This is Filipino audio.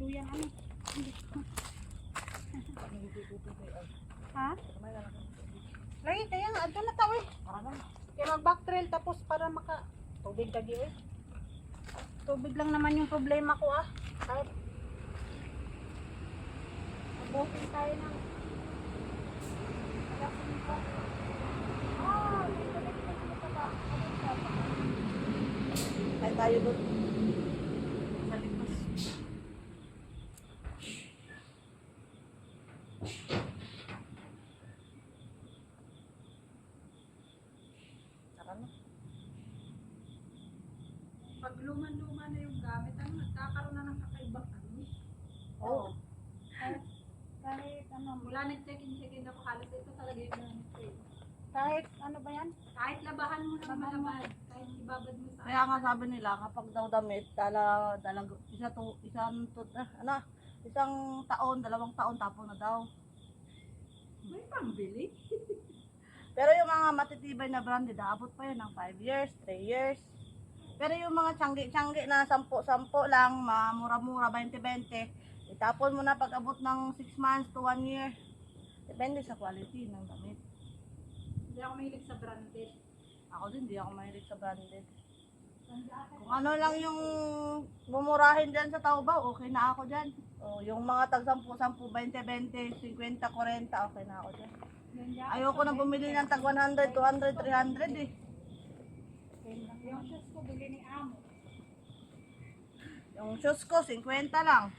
Duyan ano? Ha? Lagi kaya nga adto na taw eh. Kaya mag back trail tapos para maka tubig lagi eh. Tubig lang naman yung problema ko ah. Kahit abutin tayo ng Ay tayo doon. Sa lipas. Tara na. pag luman-luma na yung gamit, ano, nagkakaroon na ng kakaibang ano. Oo. Kahit ano, mula nag-check-in ako, halos ito talaga yung gamit ko eh. Kahit ano ba yan? Kahit labahan mo ng malabad, kahit ibabad mo sa Kaya nga sabi nila kapag daw damit isang taon, 2 taon tapon na daw. may pambili. Pero yung mga matitibay na branded, aabot pa yun ng 5 years, 3 years. Pero yung mga tiyanggi-tiyanggi na 10 lang, mura-mura, 20-20, itapon mo na pag abot ng 6 months to 1 year. Depende sa quality ng damit. Hindi ako mahilig sa branded. Ako din, di ako mahilig sa branded. Kung ano lang yung mumurahin dyan sa Taobao, okay na ako dyan. O, yung mga tag 10, 20, 50, 40, okay na ako dyan. Ayoko na bumili ng tag 100, 200, 300 eh. Yung shoes ko, bili ni Amo. Yung shoes ko, 50 lang.